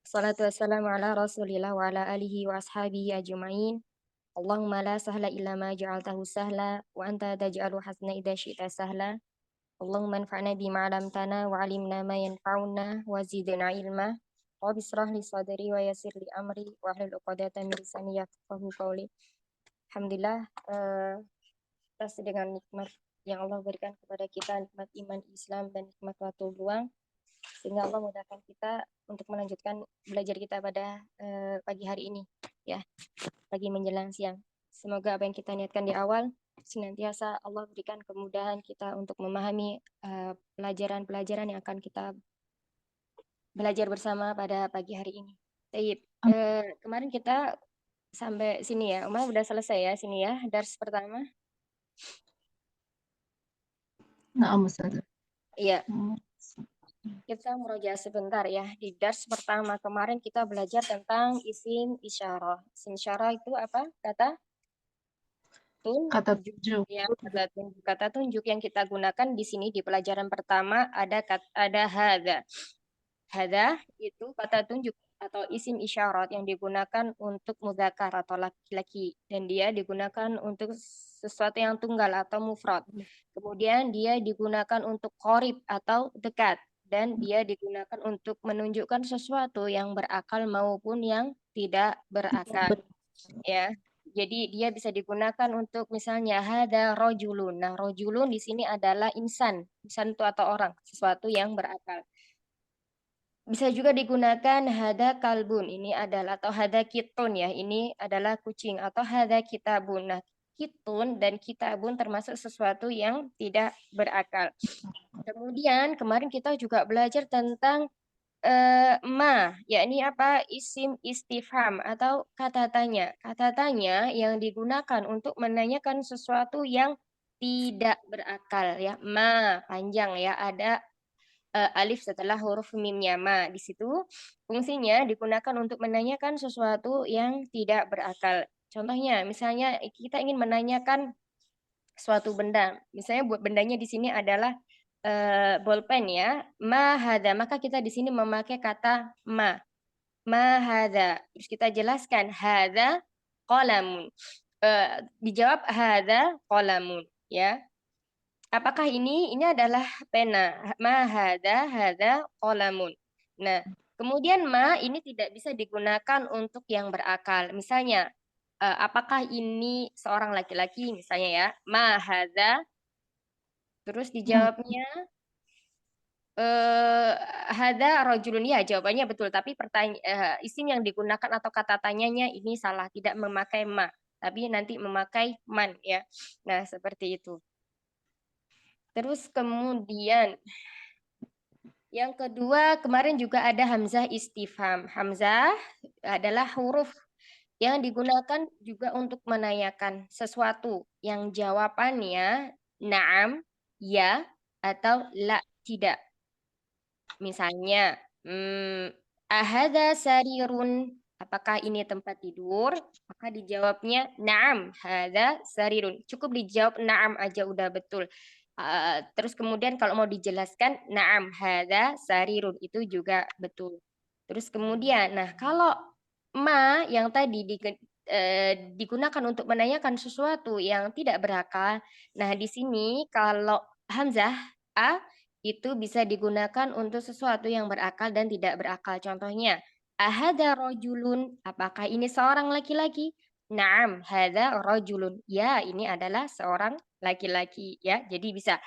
Salatu wassalamu ala rasulillah wa ala alihi wa ashabihi ajma'in. Allahumma la sahla illa ma ja'altahu sahla wa anta taj'alu hasna idha syi'ta sahla. Allahumma anfa'na bima 'allamtana wa 'allimna ma yanfa'una wa zidna ilma. Rabbi israh li sadri wa yassir li amri wa hlul 'uqdatam min lisani yafqahu qawli. Alhamdulillah, atas dengan nikmat yang Allah berikan kepada kita, nikmat iman Islam dan nikmat waktu luang, sehingga Allah mudahkan kita untuk melanjutkan belajar kita pada pagi hari ini, ya, pagi menjelang siang. Semoga apa yang kita niatkan di awal senantiasa Allah berikan kemudahan kita untuk memahami pelajaran-pelajaran yang akan kita belajar bersama pada pagi hari ini. Taib. Kemarin kita sampai sini ya, Umar udah selesai ya sini ya, dars pertama. Na'am Ustazah. Iya. Kita murojaah sebentar ya. Di dars pertama kemarin kita belajar tentang isim isyarah. Isim isyarah itu apa? Kata Kata tunjuk. tunjuk. Ya, kata tunjuk. Kata tunjuk yang kita gunakan di sini di pelajaran pertama ada hadza. Hadza itu kata tunjuk atau isim isyarat yang digunakan untuk mudzakkar atau laki-laki, dan dia digunakan untuk sesuatu yang tunggal atau mufrad. Kemudian dia digunakan untuk qorib atau dekat, dan dia digunakan untuk menunjukkan sesuatu yang berakal maupun yang tidak berakal, ya. Jadi dia bisa digunakan untuk misalnya hada rojulun. Nah, rojulun di sini adalah insan. Insan itu atau orang, sesuatu yang berakal. Bisa juga digunakan hada kalbun, ini adalah, atau hada kitun ya, ini adalah kucing, atau hada kitabun. Nah, kitun dan kitabun termasuk sesuatu yang tidak berakal. Kemudian kemarin kita juga belajar tentang ma, yakni apa? Isim istifham atau kata tanya. Kata tanya yang digunakan untuk menanyakan sesuatu yang tidak berakal ya. Ma panjang ya, ada alif setelah huruf mimnya ma. Di situ fungsinya digunakan untuk menanyakan sesuatu yang tidak berakal. Contohnya, misalnya kita ingin menanyakan suatu benda. Misalnya buat bendanya di sini adalah bolpen ya. Ma hadza. Maka kita di sini memakai kata ma. Ma hadza. Terus kita jelaskan hadza qalamun. Dijawab hadza qalamun ya. Apakah ini adalah pena? Ma hadza qalamun. Nah, kemudian ma ini tidak bisa digunakan untuk yang berakal. Misalnya, apakah ini seorang laki-laki misalnya ya? Ma hadza. Terus dijawabnya hadza rajulun, ya jawabannya betul, tapi isim yang digunakan atau kata tanyanya ini salah, tidak memakai ma, tapi nanti memakai man ya. Nah, seperti itu. Terus kemudian yang kedua, kemarin juga ada hamzah istifham. Hamzah adalah huruf yang digunakan juga untuk menanyakan sesuatu yang jawabannya na'am, ya, atau la, tidak. Misalnya, ahadza sarirun, apakah ini tempat tidur? Maka dijawabnya na'am, hadza sarirun. Cukup dijawab na'am aja udah betul. Terus kemudian kalau mau dijelaskan na'am hadza sarirun, itu juga betul. Terus kemudian, nah kalau ma yang tadi digunakan untuk menanyakan sesuatu yang tidak berakal. Nah, di sini kalau hamzah a itu bisa digunakan untuk sesuatu yang berakal dan tidak berakal. Contohnya, ahadza rajulun, apakah ini seorang laki-laki? Naam, hadza rajulun. Ya, ini adalah seorang laki-laki ya. Jadi bisa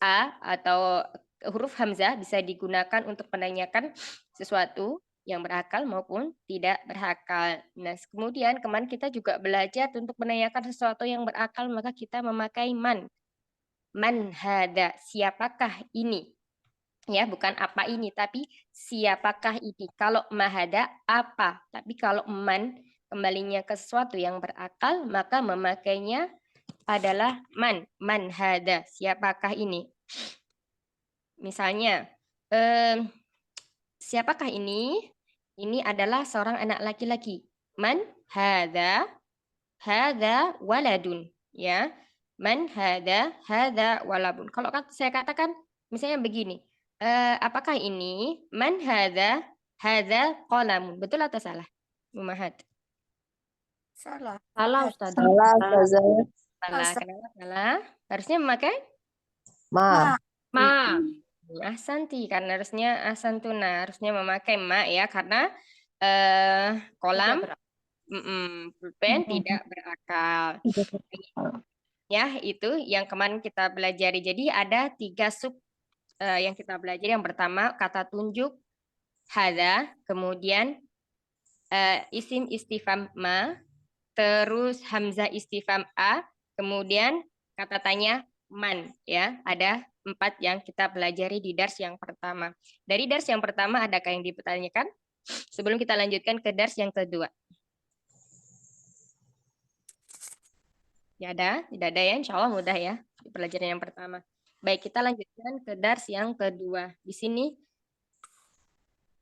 a atau huruf hamzah bisa digunakan untuk menanyakan sesuatu yang berakal maupun tidak berakal. Nah, kemudian kemarin kita juga belajar untuk menanyakan sesuatu yang berakal, maka kita memakai man. Man hada, siapakah ini? Ya, bukan apa ini, tapi siapakah ini? Kalau mahada, apa? Tapi kalau man, kembalinya ke sesuatu yang berakal, maka memakainya adalah man. Man hada, siapakah ini? Misalnya, siapakah ini? Ini adalah seorang anak laki-laki. Man hada, hada waladun. Ya, man hada waladun. Kalau saya katakan, misalnya begini, apakah ini? Man hada? Hadza qalamun. Betul atau salah? Umahat. Salah. Salah Ustazah. Salah, Ustazah. Salah. Kenapa salah? Harusnya memakai Ma. Ma. ahsanti, karena ahsantuna harusnya memakai ma ya, karena kolam pulpen tidak berakal. Ya, itu yang kemarin kita pelajari. Jadi ada 3 sub yang kita pelajari. Yang pertama kata tunjuk hadza, kemudian isim istifham ma, terus hamzah istifham a, kemudian kata tanya man ya. Ada 4 yang kita pelajari di dars yang pertama. Dari dars yang pertama adakah yang dipertanyakan? Sebelum kita lanjutkan ke dars yang kedua. Ya ada, tidak ada ya, insya Allah mudah ya di pelajaran yang pertama. Baik, kita lanjutkan ke dars yang kedua. Di sini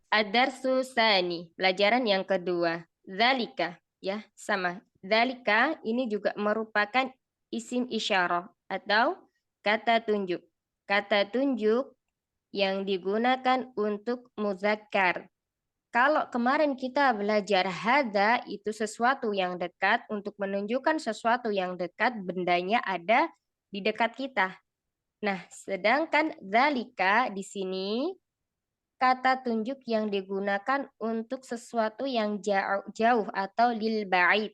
ad-darsu tsani, pelajaran yang kedua. Dzalika, ya, sama. Dzalika ini juga merupakan isim isyarah atau kata tunjuk. Kata tunjuk yang digunakan untuk muzakkar. Kalau kemarin kita belajar hada itu sesuatu yang dekat, untuk menunjukkan sesuatu yang dekat, bendanya ada di dekat kita. Nah, sedangkan dzalika di sini kata tunjuk yang digunakan untuk sesuatu yang jauh atau lil ba'id.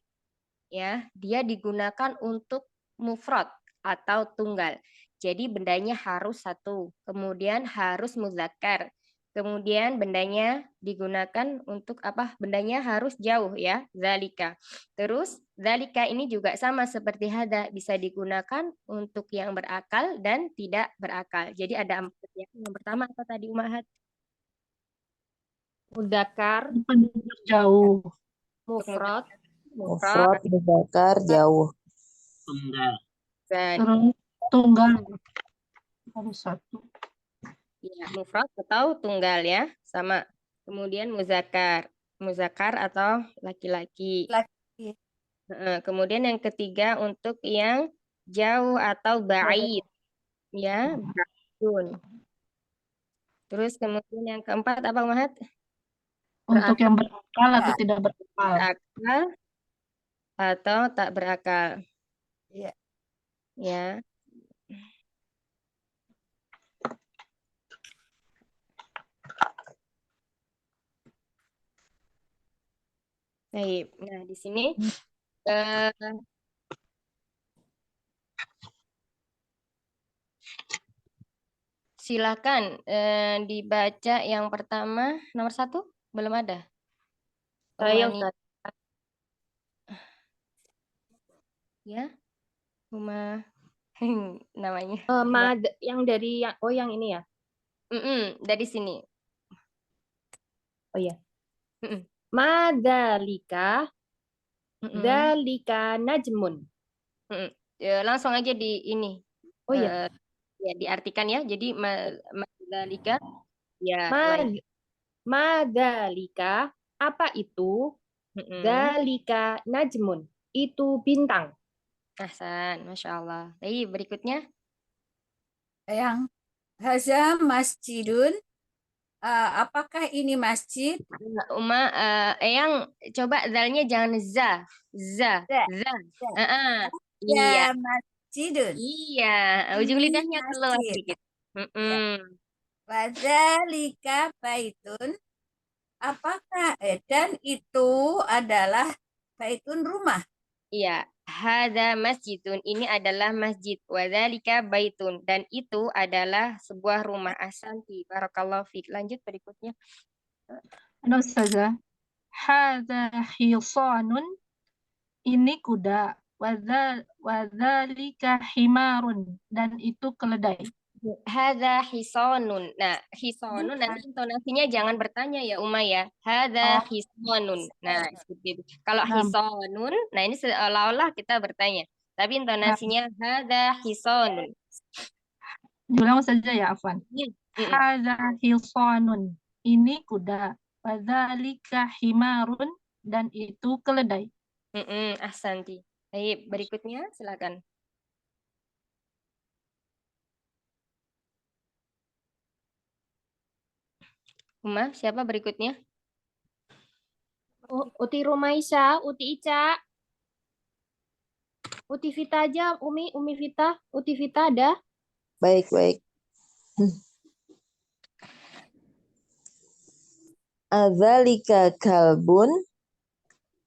Ya, dia digunakan untuk mufrad atau tunggal. Jadi bendanya harus satu, kemudian harus muzakkar. Kemudian bendanya digunakan untuk apa? Bendanya harus jauh ya, zalika. Terus zalika ini juga sama seperti hada, bisa digunakan untuk yang berakal dan tidak berakal. Jadi ada 4 ya. Yang pertama apa tadi Umahat? Mudakkar, Penunjuk jauh. mufrad, Mufrad, muzakkar, jauh. Terus tunggal. Harus satu. Ya, mufrad atau tunggal ya, sama. Kemudian muzakkar, muzakkar atau laki-laki. Laki. Kemudian yang ketiga untuk yang jauh atau ba'id, ya, ba'idun. Terus kemudian yang keempat apa Mahat? Untuk yang berakal atau tidak berakal. Berakal atau tak berakal. Iya. Ya. Baik. Nah, di sini silakan dibaca yang pertama, nomor 1 belum ada. saya Umani, Ustaz. ya, Uma namanya. Yang dari yang ini ya. Dari sini. Oh iya. Mm-mm. Madzalika, dzalika najmun. Ya, langsung aja di ini. Oh iya. Ya diartikan ya. Jadi madzalika ya Madzalika, apa itu? Dzalika najmun, itu bintang. Ahsan, Masya Allah. Baik, berikutnya. Yang haza masjidun. Apakah ini masjid? Uma, yang coba zalnya jangan za. Za. Za. Iya. Ya, masjidun. Iya, ujung Ini lidahnya keluar masjid. sedikit. Ya. Wadzalika baitun. Apakah dan itu adalah baitun rumah? Iya, hadza masjidun, ini adalah masjid. Wadzalika baitun, dan itu adalah sebuah rumah. Ahsanti, barakallahu fiik. Lanjut berikutnya. Ada Ustazah. Hadza hisanun. Ini kuda. Wadzalika himarun. Dan itu keledai. Hadza hisonun. Nah, hisonun nanti intonasinya jangan bertanya ya Uma ya. Hadza hisonun. Nah, seperti itu. Kalau hisonun, nah ini seolah-olah kita bertanya. Tapi intonasinya hadza hisonun. Diulang saja ya, Afwan. Hadza hisanun. Ini kuda. Wadzalika himarun. Dan itu keledai. Ahsanti. Baik, berikutnya silakan. Uma, siapa berikutnya? Uti Rumaisa, Uti Ica, Uti Vita aja, Umi Vita, Uti Vita ada? Baik. Adzalika kalbun?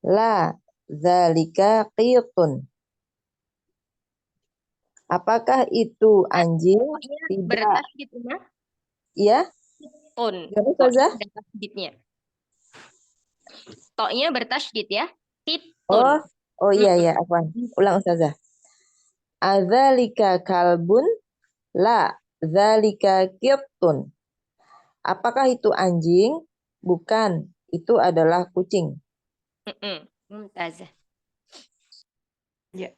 La, dzalika qitun. Apakah itu anjing? Toknya Tidak. bertasydid, Uma. Ya, Tun. gimana Toknya Ustazah? ada tasydidnya. Toknya bertasydid ya. Titun. Oh iya, afwan. Ulang Ustazah. Adzalika kalbun? La, dzalika qitun. Apakah itu anjing? Bukan, itu adalah kucing. Mumtazah. Ya.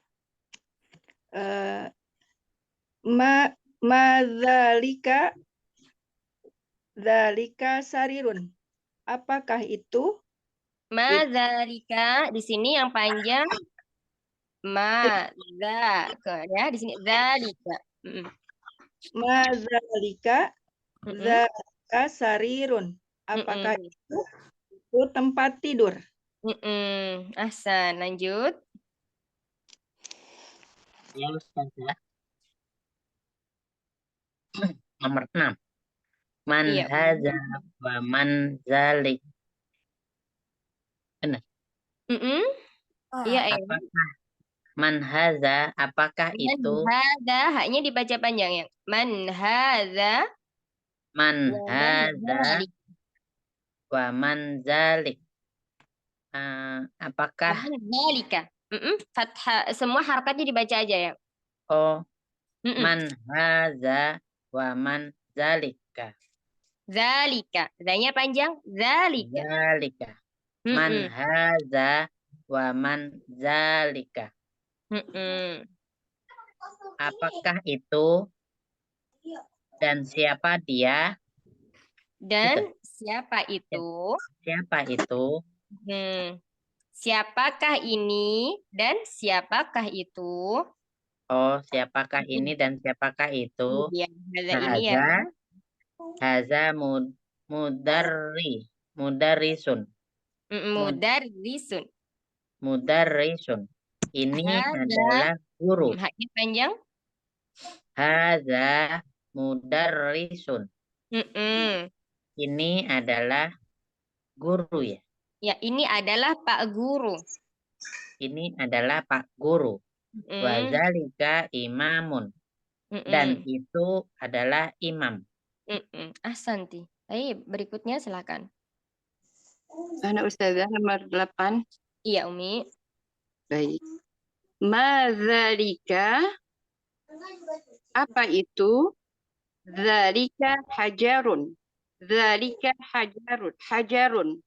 Madzalika sarirun. Apakah itu? Madzalika di sini yang panjang ya di sini dzalika. Madzalika sarirun. Apakah itu tempat tidur? Ahsan, lanjut. Ya Ustazah. Nomor 6. Man Iya. hadza wa man zalik. Benar. Iya, Apakah man hadza, apakah itu? Man hadza, haknya dibaca panjang ya. Man hadza Man wa man hadza dzalik. wa man zalik. Apakah? Man dzalika. Fathah, semua harakatnya dibaca aja ya. Man hadza wa man zalika. Zalika. Zanya panjang. Zalika. Zalika. Man hadza wa man zalika. Apakah itu dan siapa dia? Dan siapa itu? Siapa itu? Siapakah ini dan siapakah itu? Siapakah ini dan siapakah itu? Ya, ini ya. Haza mudarrisun. Mudarrisun. Ini adalah guru. Haknya panjang. Haza mudarrisun. Ini adalah guru ya. Ya, ini adalah Pak Guru. Ini adalah Pak Guru. Wazalika imamun. Dan itu adalah imam. Ahsanti. Baik, berikutnya silakan. Anak Ustazah nomor 8. Iya, Umi. Baik. Madzalika, apa itu? Dzalika hajarun. Dzalika hajarun.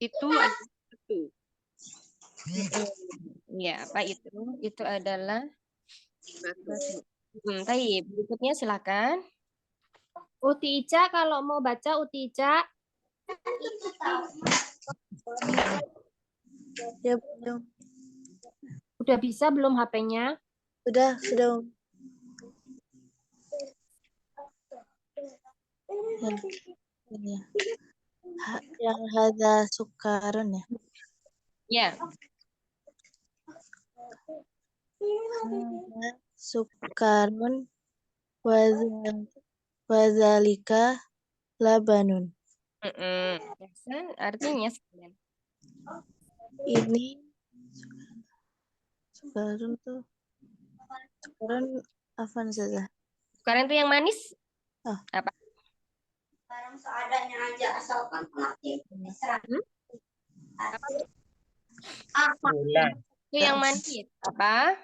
Itu adalah batu. Ya, apa itu? Itu adalah Batu. Baik, berikutnya silakan. Uti Ica kalau mau baca Uti Ica. Ya, belum. Udah bisa belum HP-nya? Sudah. Yang hadza sukarun ya. Ya. Sukarun wazalika labanun. Artinya sekalian. Ini sukarun tuh. Sukarun apa saja? Sukarun itu yang manis? Apa? Barang seadanya aja asalkan pengerti. Gula. Itu yang manis. Apa?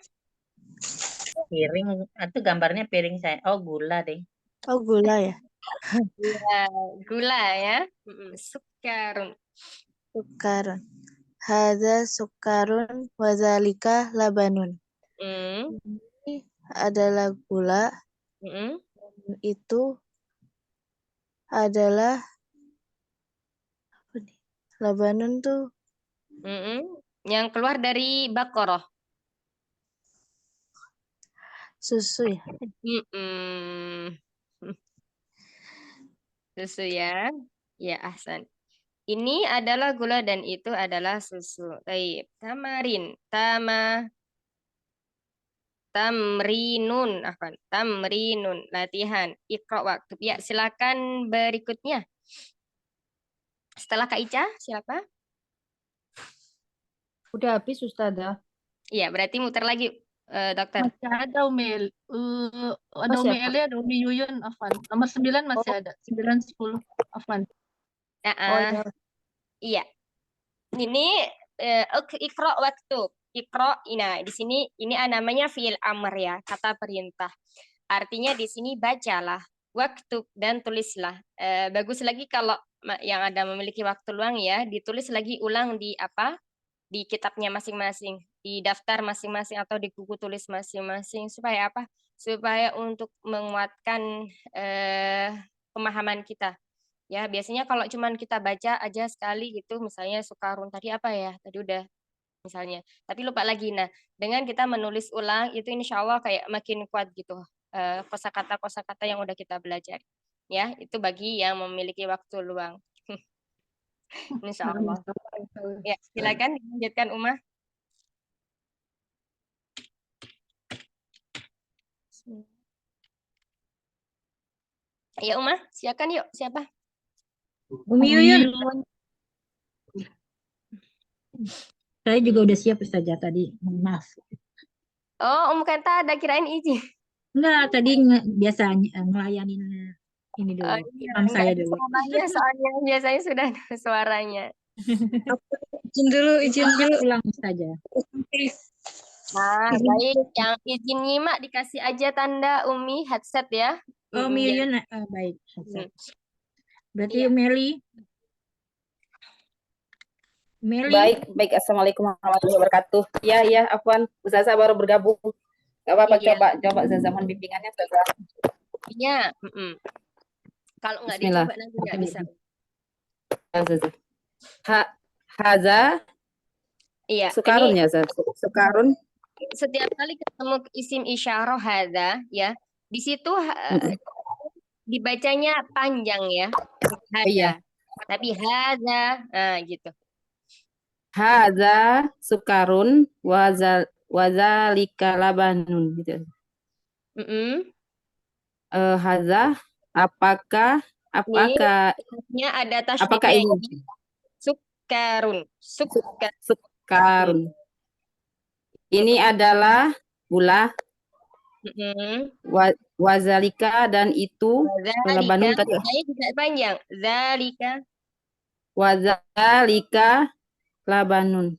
Piring, itu gambarnya piring saya. Oh, gula deh. Oh, gula ya. Gula ya. Sukarun. Hadza sukarun wazalika labanun. Ini adalah gula. Itu adalah apa nih? Labanun tuh yang keluar dari Baqarah. Susu ya. Susu ya. Ya, ahsan. Ini adalah gula dan itu adalah susu. Baik, tamarin, tamrinun, tamrinun, latihan. Iqra waktu. Ya, silakan berikutnya. Setelah Kak Ica, siapa? Udah habis Ustazah. Iya, berarti muter lagi, dokter. Masih ada Umi ada Oh, Umi siapa? Eli, ada Umi Yuyun, Afan. Nomor 9 masih ada. 9, 10, Afan. Oh, iya. Ini ikro waktu. Ikro, nah di sini ini namanya fiil amr ya, kata perintah. Artinya di sini bacalah, waktu dan tulislah. Bagus lagi kalau yang ada memiliki waktu luang ya, ditulis lagi ulang di apa? Di kitabnya masing-masing, di daftar masing-masing atau di buku tulis masing-masing supaya apa? Supaya untuk menguatkan pemahaman kita. Ya, biasanya kalau cuman kita baca aja sekali gitu, misalnya Sukarun tadi apa ya? Tadi udah misalnya. Tapi lupa lagi. Nah, dengan kita menulis ulang itu insya Allah kayak makin kuat gitu. Kosakata-kosakata yang udah kita belajar. Ya, itu bagi yang memiliki waktu luang. Insya Allah. Ya, silakan dilanjutkan Uma. Ya Uma, silakan yuk. Siapa? Umi Yuyun. Saya juga udah siap Ustazah tadi. Maaf. Oh, Kenta ada kirain izin. Enggak, tadi biasanya ngelayanin ini dulu. Oh, iya, Imam saya dulu. Soalnya biasanya sudah ada suaranya. Izin dulu ulang Ustazah. Nah, baik. Yang izin nyimak dikasih aja tanda Umi headset ya. Oh, Umi Yuyun, baik. Berarti Iya. Meli. Baik. Assalamualaikum warahmatullahi wabarakatuh. Ya, Afwan. Ustazah baru bergabung. Gak apa-apa, Iya. coba Ustazah mohon bimbingannya, Ustazah. Iya. Kalau nggak Bismillah. dicoba nanti nggak bisa. Ustazah. Haza. Iya. Sukarun Ini ya, Ustazah. Sukarun. setiap kali ketemu isim isyarah hadza ya, di situ dibacanya panjang ya. Hadza. Iya. Tapi hadza, nah gitu. Haza sukarun wazalika labanun gitu. Haza apakah Ini ada tasydid apakah ini sukarun. Sukarun. Ini adalah gula. Wazalika dan itu labanun tadi. Saya tidak panjang. Zalika. Wazalika labanun.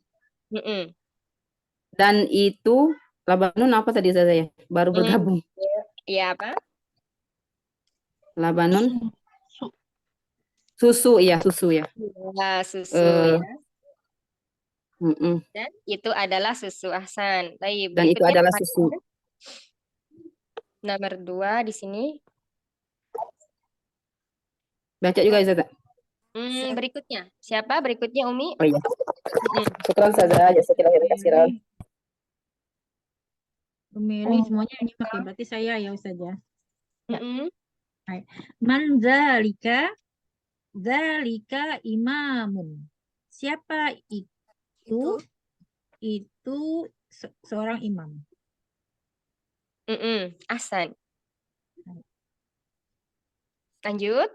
Dan itu labanun apa tadi saya? Baru bergabung. Iya apa? Labanun. Susu ya. Susu ya. Dan itu adalah susu ahsan. Dan itu adalah susu. Nomor 2 di sini. Baca juga Ustazah. Berikutnya. Siapa berikutnya Umi? Oh iya. Syukran Ustazah, jazakallahu khairan. Umi semuanya ini pakai berarti saya ya Ustazah. Man zalika imamun. Siapa itu? Itu seorang imam. Ahsan. Lanjut.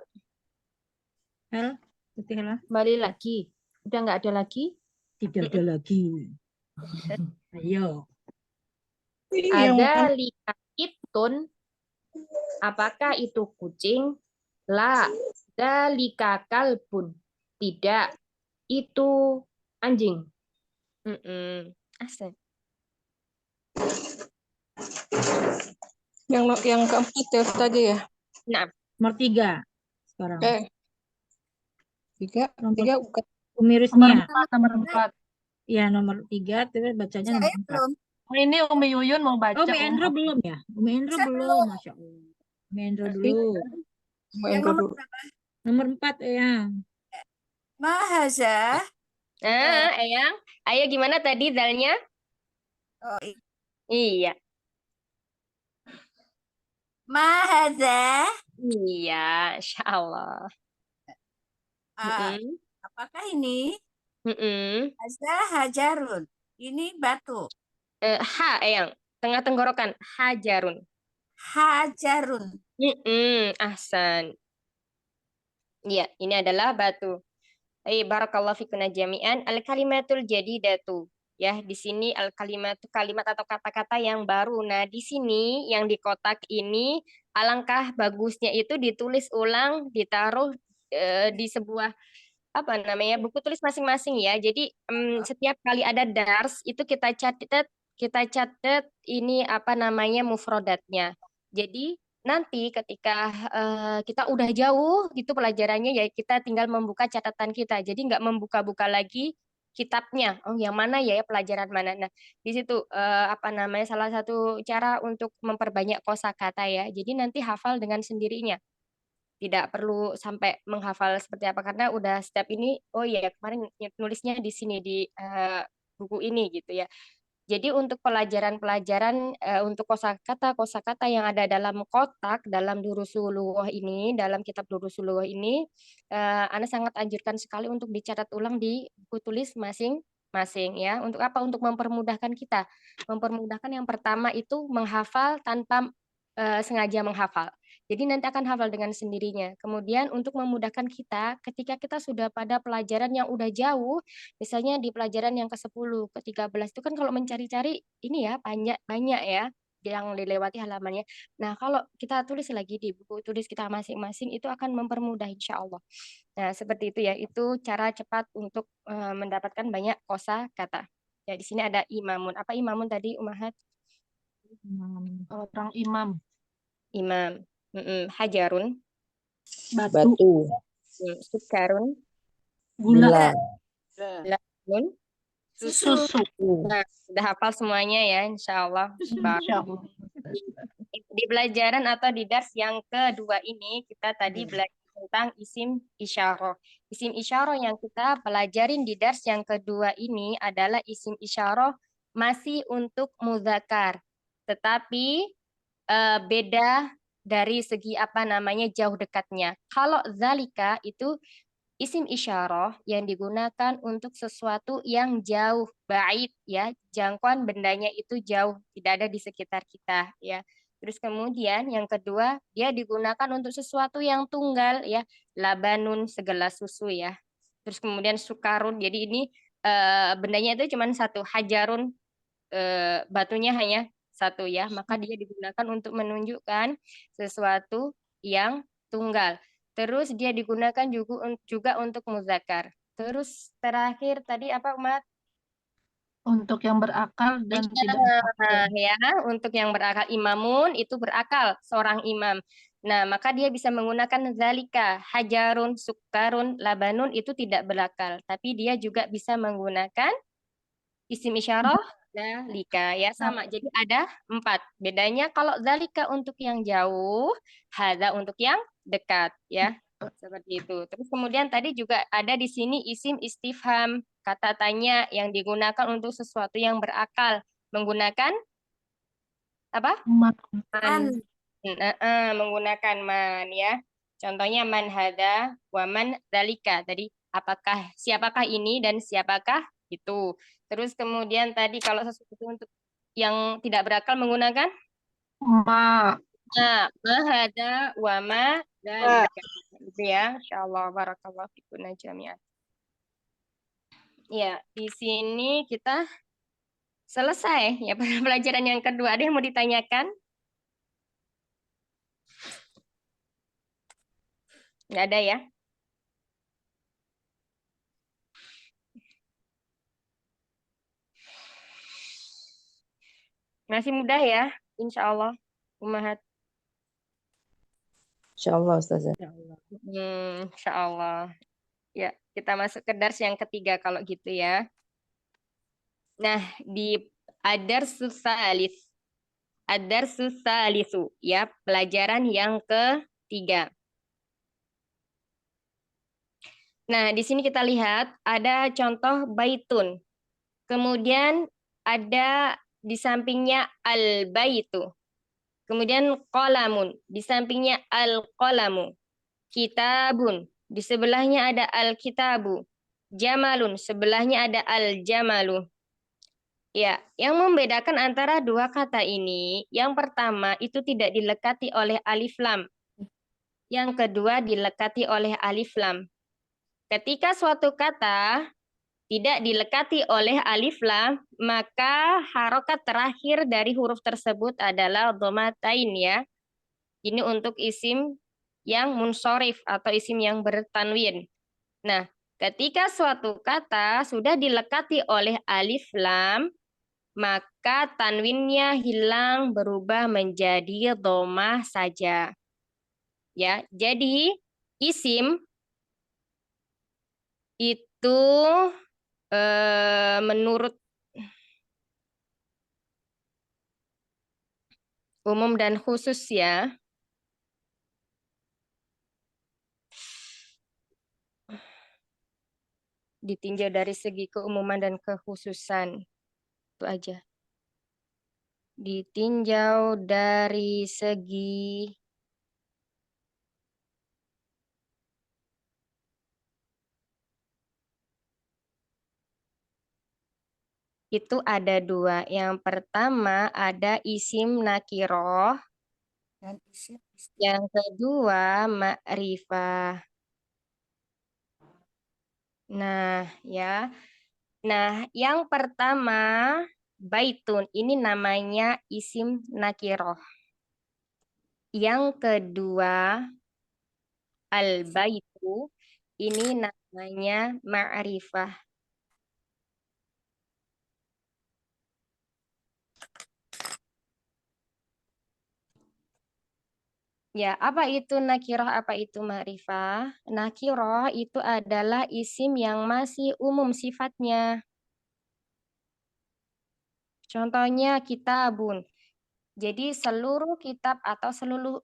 Kembali lagi. Udah nggak ada lagi? Tidak ada lagi. Ayo. Ada likatun. Apakah itu kucing? La. Dalika kalbun. Tidak. Itu anjing. Ahsan. Yang keempat ya tadi ya. Nah. Nomor 3 sekarang. Tiga bukan. Umi Rusnia. Nomor 4. Ya, nomor 3 terus bacanya nomor 4. Oh, ini Umi Yuyun mau baca. Oh, Umi Endro belum ya? Umi Endro belum, Masya Allah. Umi Endro dulu. Nomor 4 ya. Mahaza. Eyang. Ayo gimana tadi dalnya? Oh iya. Mahaza. Iya, insya Allah. Apakah ini? Mm-mm. Hadza hajarun. Ini batu. Yang tengah tenggorokan. Hajarun. Hajarun. Ahsan. Iya, ini adalah batu. Barakallahu fikuna jami'an. Al-kalimatul jadidatu. Ya, di sini al-kalimat kalimat atau kata-kata yang baru. Nah, di sini yang di kotak ini alangkah bagusnya itu ditulis ulang, ditaruh di sebuah apa namanya buku tulis masing-masing ya. Jadi setiap kali ada dars itu kita catat ini apa namanya mufrodatnya. Jadi nanti ketika kita udah jauh gitu pelajarannya ya kita tinggal membuka catatan kita. Jadi nggak membuka-buka lagi kitabnya. Oh yang mana ya pelajaran mana. Nah di situ apa namanya salah satu cara untuk memperbanyak kosakata ya. Jadi nanti hafal dengan sendirinya tidak perlu sampai menghafal seperti apa karena udah setiap ini oh iya kemarin nulisnya di sini di buku ini gitu ya. Jadi untuk pelajaran-pelajaran untuk kosakata yang ada dalam kotak dalam Durusul Lughah ini dalam kitab Durusul Lughah ini Ana sangat anjurkan sekali untuk dicatat ulang di buku tulis masing-masing ya. Untuk apa? Untuk mempermudahkan kita. Mempermudahkan yang pertama itu menghafal tanpa sengaja menghafal. Jadi nanti akan hafal dengan sendirinya. Kemudian untuk memudahkan kita ketika kita sudah pada pelajaran yang udah jauh, misalnya di pelajaran yang ke-10, ke-13 itu kan kalau mencari-cari ini ya banyak ya yang dilewati halamannya. Nah, kalau kita tulis lagi di buku tulis kita masing-masing itu akan mempermudah insya Allah. Nah, seperti itu ya. Itu cara cepat untuk mendapatkan banyak kosakata. Ya, di sini ada imamun. Apa imamun tadi, Umahat? Orang imam. Imam. Hajarun. Batu. Sukarun. Gula. Lamun. Susu. Nah, sudah hafal semuanya ya, insya Allah. Di pelajaran atau di dars yang kedua ini, kita tadi belajar tentang isim isyarah. Isim isyarah yang kita pelajarin di dars yang kedua ini adalah isim isyarah masih untuk muzakkar. Tetapi beda dari segi apa namanya jauh dekatnya. Kalau zalika itu isim isyarah yang digunakan untuk sesuatu yang jauh, bait ya, jangkauan bendanya itu jauh, tidak ada di sekitar kita ya. Terus kemudian yang kedua, dia digunakan untuk sesuatu yang tunggal ya, labanun segelas susu ya. Terus kemudian sukarun. Jadi ini bendanya itu cuma satu, hajarun batunya hanya satu ya, maka dia digunakan untuk menunjukkan sesuatu yang tunggal. Terus dia digunakan juga untuk muzakkar. Terus terakhir tadi apa Umat? Untuk yang berakal dan tidak berakal. Ya, untuk yang berakal imamun itu berakal seorang imam. Nah, maka dia bisa menggunakan zalika, hajarun, sukarun, labanun itu tidak berakal, tapi dia juga bisa menggunakan isim isyarah zalika ya sama. Jadi ada 4. Bedanya kalau zalika untuk yang jauh, hadza untuk yang dekat ya. Seperti itu. Terus kemudian tadi juga ada di sini isim istifham, kata tanya yang digunakan untuk sesuatu yang berakal. Menggunakan apa? Man. Menggunakan man ya. Contohnya man hadza wa man zalika. Tadi siapakah ini dan siapakah itu. Terus kemudian tadi kalau sesuatu untuk yang tidak berakal menggunakan ma hada wa ma dzalika. Gitu ya. Insyaallah barakallahu fikuna jami'an. Ya, di sini kita selesai ya pelajaran yang kedua. Ada yang mau ditanyakan? Nggak ada ya? Masih mudah ya, insya Allah, Umahat. Insya Allah, Ustazah. Insya Allah. Ya, kita masuk ke dars yang ketiga kalau gitu ya. Nah, di ad-darsus salisu, ya, pelajaran yang ketiga. Nah, di sini kita lihat ada contoh baitun. Kemudian ada di sampingnya al-baitu. Kemudian qalamun, di sampingnya al-qalamu. Kitabun, di sebelahnya ada al-kitabu. jamalun. Sebelahnya ada al-jamalu. Ya, yang membedakan antara dua kata ini, yang pertama itu tidak dilekati oleh alif lam. Yang kedua dilekati oleh alif lam. Ketika suatu kata tidak dilekati oleh alif lam, maka harokat terakhir dari huruf tersebut adalah dhammatain ya. Ini untuk isim yang munsorif atau isim yang bertanwin. Nah, ketika suatu kata sudah dilekati oleh alif lam, maka tanwinnya hilang berubah menjadi dhammah saja. Ya, jadi isim itu menurut umum dan khusus ya. Ditinjau dari segi keumuman dan kekhususan. Itu aja. Ditinjau dari segi itu ada dua. Yang pertama ada isim nakiroh. Dan isim Yang kedua ma'rifah. Nah, ya. Nah, yang pertama baitun. Ini namanya isim nakiroh. Yang kedua al-baitu. Ini namanya ma'rifah. Ya, apa itu nakiroh, apa itu ma'rifah? Nakiroh itu adalah isim yang masih umum sifatnya. Contohnya kitabun. Jadi seluruh kitab atau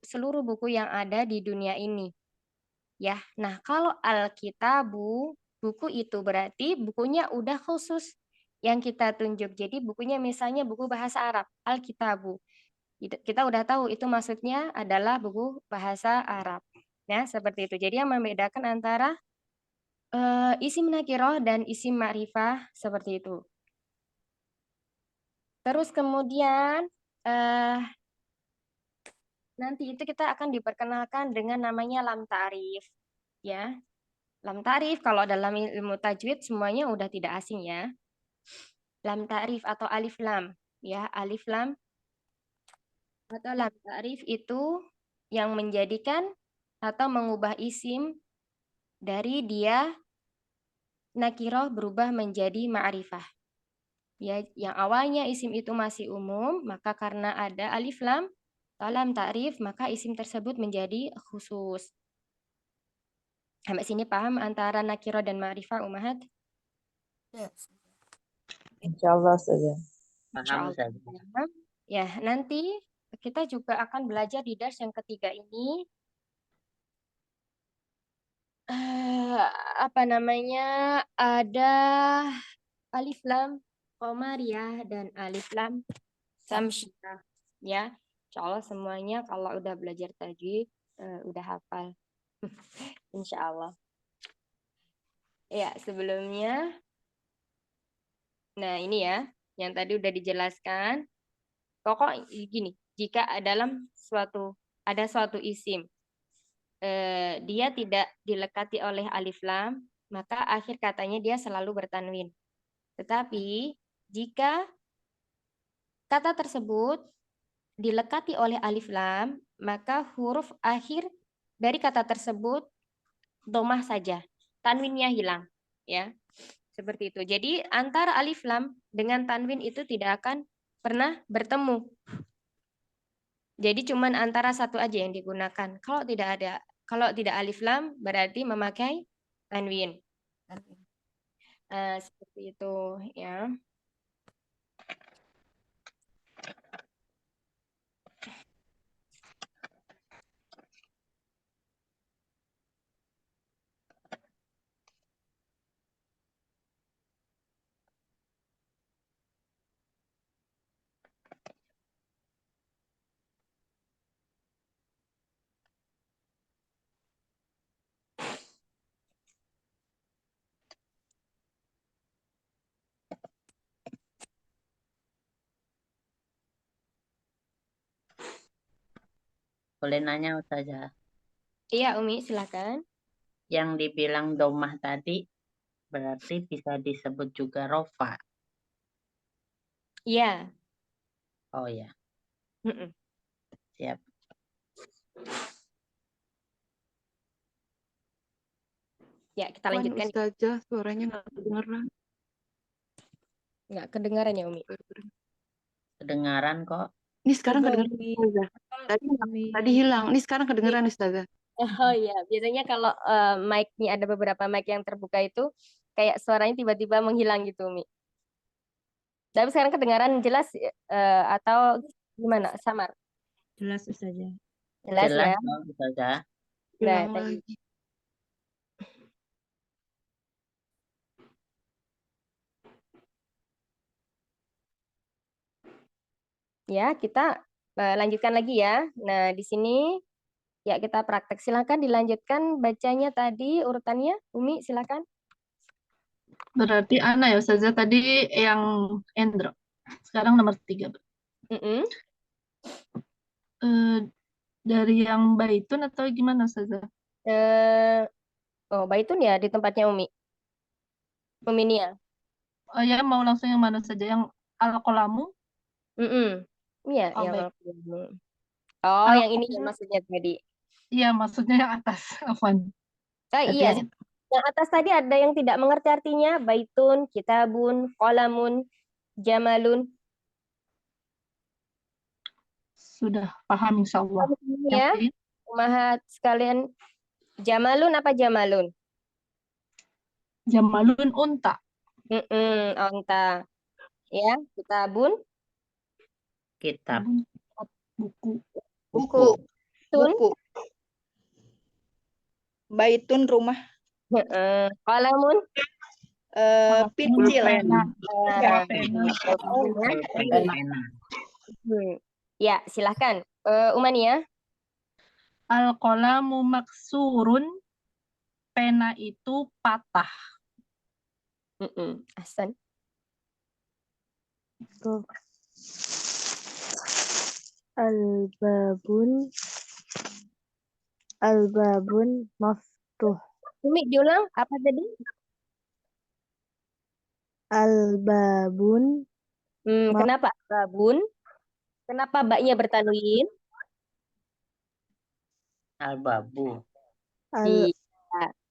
seluruh buku yang ada di dunia ini. Ya, nah kalau al-kitabu, buku itu berarti bukunya udah khusus yang kita tunjuk. Jadi bukunya misalnya buku bahasa Arab, al-kitabu. Kita udah tahu itu maksudnya adalah buku bahasa Arab. Ya, seperti itu. Jadi yang membedakan antara isim nakiroh dan isim ma'rifah seperti itu. Terus kemudian nanti itu kita akan diperkenalkan dengan namanya lam ta'rif. Ya. Lam ta'rif kalau dalam ilmu tajwid semuanya udah tidak asing ya. Lam ta'rif atau alif lam. Ya, alif lam atau lam ta'rif itu yang menjadikan atau mengubah isim dari dia nakiroh berubah menjadi ma'rifah. Ya, yang awalnya isim itu masih umum, maka karena ada alif lam atau lam ta'rif, maka isim tersebut menjadi khusus. Sampai sini paham antara nakiroh dan ma'rifah, Umahat? ya. Insyaallah saja. Paham saja. Ya, nanti kita juga akan belajar di dars yang ketiga ini apa namanya, ada alif lam qamariyah dan alif lam samsiyah ya. Insyaallah semuanya kalau udah belajar tajwid udah hafal. Insyaallah. Ya, sebelumnya nah ini ya yang tadi udah dijelaskan. Pokok gini, jika dalam ada suatu isim dia tidak dilekati oleh alif lam, maka akhir katanya dia selalu bertanwin. Tetapi jika kata tersebut dilekati oleh alif lam, maka huruf akhir dari kata tersebut dhammah saja, tanwinnya hilang, ya. Seperti itu. Jadi antara alif lam dengan tanwin itu tidak akan pernah bertemu. Jadi cuman antara satu aja yang digunakan. Kalau tidak alif lam berarti memakai tanwin. Seperti itu ya. Boleh nanya Ustazah. Iya, Umi, silakan. Yang dibilang domah tadi berarti bisa disebut juga rofa. Iya. Oh ya, Mm-mm. siap. Ya, kita Wan, lanjutkan. Ustazah, suaranya nggak kedengeran. Nggak kedengaran ya, Umi? Kedengaran kok. Ini sekarang Coba kedengeran, Umi. Ustazah. Tadi hilang. Ini sekarang kedengeran, Ustazah. Oh iya, biasanya kalau mic-nya ada beberapa mic yang terbuka itu kayak suaranya tiba-tiba menghilang gitu, Umi. Tapi sekarang kedengaran jelas atau gimana? Samar? Jelas Ustazah. Jelas Jelas ya. kok Ustazah. Nah, Hilang tadi. lagi. Ya, kita lanjutkan lagi ya. Nah, di sini ya kita praktek. Silakan dilanjutkan bacanya tadi urutannya. Umi, silakan. Berarti Ana ya Ustazah tadi yang Endro. Sekarang nomor 3. Mm-mm. Dari yang Baitun atau gimana Ustazah? Oh, Baitun ya di tempatnya Umi. Umi Nia. Oh ya, mau langsung yang mana saja? Yang Al-Qalamu? Mm-mm. Iya, Oh yang baik. Oh, yang ini ya Al-Qalamu. maksudnya tadi. Iya, maksudnya yang atas. Afwan. Iya, Hati-hati. yang atas tadi ada yang tidak mengerti artinya. Baitun, kitabun, qalamun, jamalun. Sudah paham insya Allah. Ini Yang ya, lain? umahat sekalian. Jamalun apa jamalun? Jamalun unta. Onta. Ya, kitabun, Kitab. Buku. buku. Tun, Buku. Baitun rumah. qalamun. Pensil. Pena. Nah, Pena. Pena. Ya, silahkan. Umania. Al-qalamu maksurun. Pena itu patah. Ahsan. Tuh. Al-babun maftuh. Umi, diulang apa tadi? Al-babun Kenapa babun? Kenapa baknya bertanwin? Al-babu. al Iya.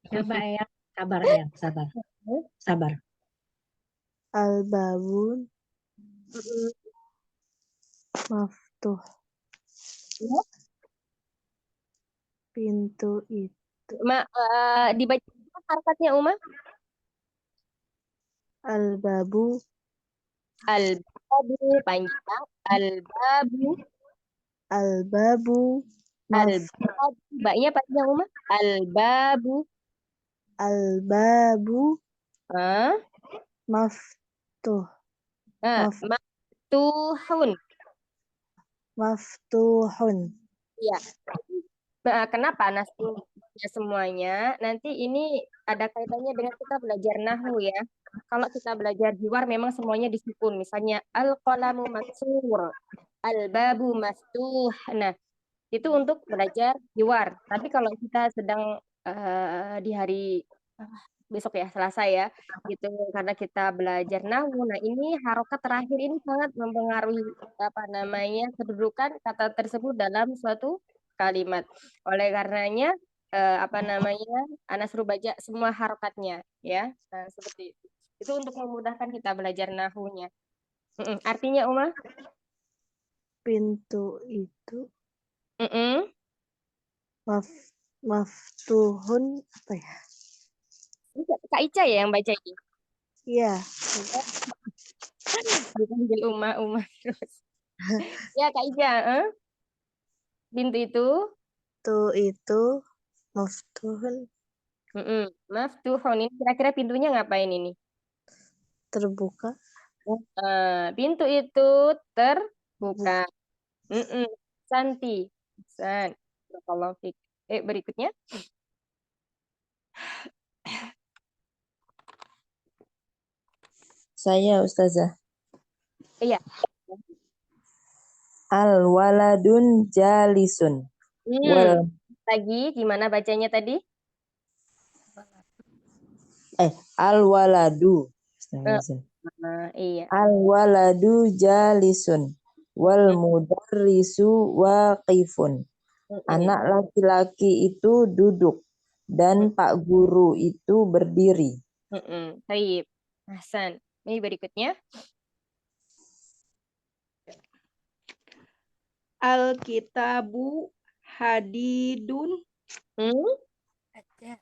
Coba ya, sabar ya, sabar. Sabar. al-babun maftuh. Ya. Pintu itu. Dibaca harokatnya Uma. Al-babu Al-babu panjang. Al-babu. al-babu Al-babu. Baknya panjang Uma. Al-babu. al-babu maftuh. Maftuhun. Maftuhun. Iya. Nah, kenapa nasibnya semuanya? Nanti ini ada kaitannya dengan kita belajar nahwu ya. Kalau kita belajar jiwar memang semuanya disukun. Misalnya al-qalamu maksur, al-babu maftuh. Nah, itu untuk belajar jiwar. Tapi kalau kita sedang di hari besok ya, Selasa ya, gitu karena kita belajar nahwu. Nah, ini harokat terakhir ini sangat mempengaruhi apa namanya kedudukan kata tersebut dalam suatu kalimat. Oleh karenanya apa namanya Ana suruh baca semua harokatnya ya. Nah, seperti itu. Itu untuk memudahkan kita belajar nahwunya. Artinya Uma? Pintu itu Mm-mm. maftuhun apa ya? Kak Ica ya yang baca ini? Iya. Dipanggil Uma terus. Ya Kak Ica, pintu itu? Itu maftuhun Maftuhun ini kira-kira pintunya ngapain ini? terbuka. Pintu itu terbuka. Santi. San. Barakallahu fiik. Berikutnya. Saya Ustazah. Iya. Al-waladun jalisun. Hmm. Lagi gimana bacanya tadi? Al-waladu. Iya. Al-waladu jalisun. Wal mudarrisu waqifun. Anak laki-laki itu duduk dan Pak Guru itu berdiri. Baik. Hasan. Ini berikutnya. Al-kitabu hadidun. Ada.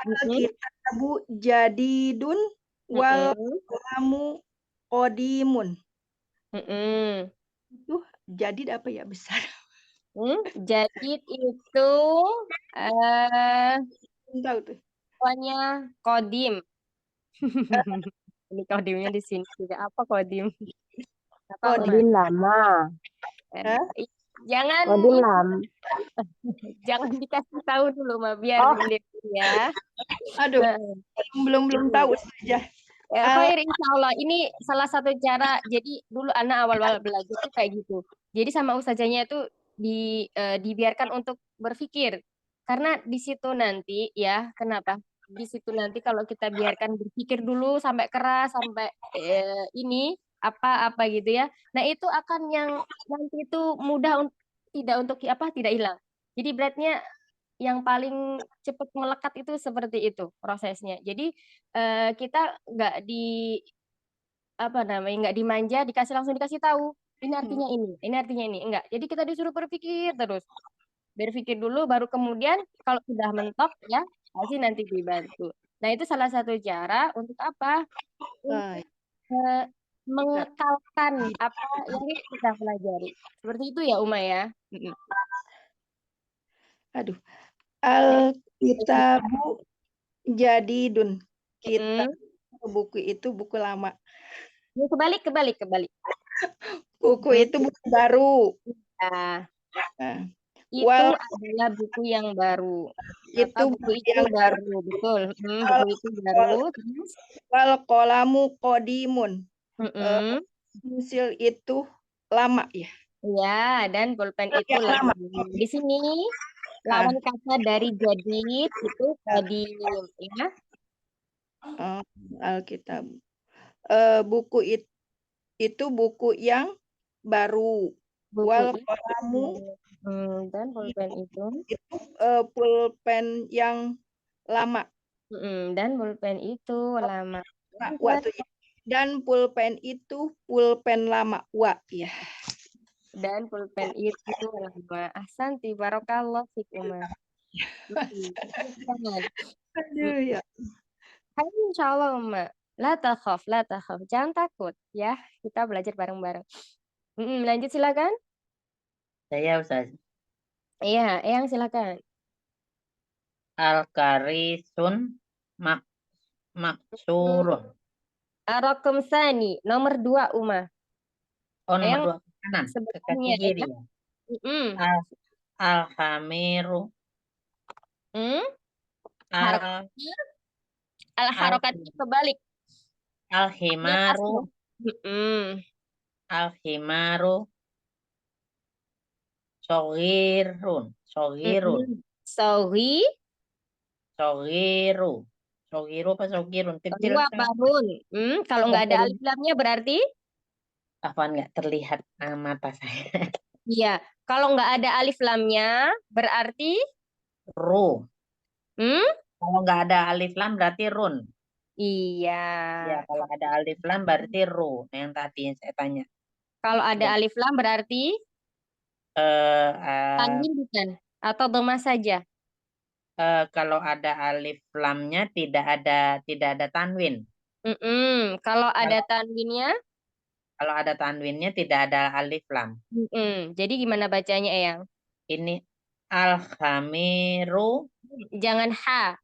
Al-kitabu jadidun wal qalamu qadimun. Itu jadid apa ya, besar? Jadid itu Tahu tuh. pokoknya kodim. Ini kodimnya di sini juga. Apa kodim? Apa, Uma? Kodim lama. Jangan Kodim lama. jangan dikasih tahu dulu, Ma, biar dilihat ya. Aduh, belum tahu saja. Khair, insya Allah. Ini salah satu cara. Jadi dulu anak awal-awal belajar tuh kayak gitu. Jadi sama ustazahnya itu dibiarkan untuk berpikir. Karena di situ nanti ya, kenapa? Di situ nanti kalau kita biarkan berpikir dulu sampai keras, sampai ini apa gitu ya. Nah, itu akan yang nanti itu mudah tidak hilang. Jadi beratnya yang paling cepat melekat itu seperti itu prosesnya. Jadi kita nggak dimanja, langsung dikasih tahu ini artinya ini artinya ini, enggak. Jadi kita disuruh berpikir terus, berpikir dulu, baru kemudian kalau sudah mentok ya pasti nanti dibantu. Nah, itu salah satu cara untuk apa? Untuk mengekalkan apa yang kita pelajari. Seperti itu ya, Uma ya. Aduh. Al-kitabu jadidun. Kitab buku itu buku lama. Kebalik. Buku itu buku baru. Itu adalah buku yang baru. Buku itu baru, betul. Buku itu baru. Wal qalamu qadimun. Pensil itu lama ya. Ya, dan pulpen itu lama. Di sini lawan kata dari jadid itu qadim ya. Alkitab. Buku itu buku yang baru. Wal qalamu dan pulpen itu pulpen yang lama. Dan pulpen itu lama. Dan pulpen itu pulpen lama. Ya. Dan pulpen itu lama. Ahsanti, barakallah fikuma. Aduh ya. Hai, insya Allah, Uma. La takhaf. Jangan takut ya. Kita belajar bareng-bareng. Lanjut silakan. Saya, Ustaz. Iya, Eyang silakan. Al-karisun maksurun. Ar-Raqam Tsani, nomor 2, Uma. Oh, nomor 2 kanan, ke kaki kiri ya. Al-hamiru. Al-harokatnya kebalik. Al-himaru. Al-himaru. Soghirun. Soghiru apa sogirun? Kecil. Kalau nggak ada alif lamnya berarti? Apaan nggak terlihat mata saya? Iya. Kalau nggak ada alif lamnya berarti? Ru. Kalau nggak ada alif lam berarti run. Iya. Ya, kalau ada alif lam berarti ru. Yang tadi yang saya tanya. Kalau ada alif lam berarti? Tanwin bukan? Atau dhamma saja? Kalau ada alif lamnya tidak ada tanwin. Kalau ada tanwinnya? Kalau ada tanwinnya tidak ada alif lam. Jadi gimana bacanya, Eyang? Ini al-khamiru. Jangan ha,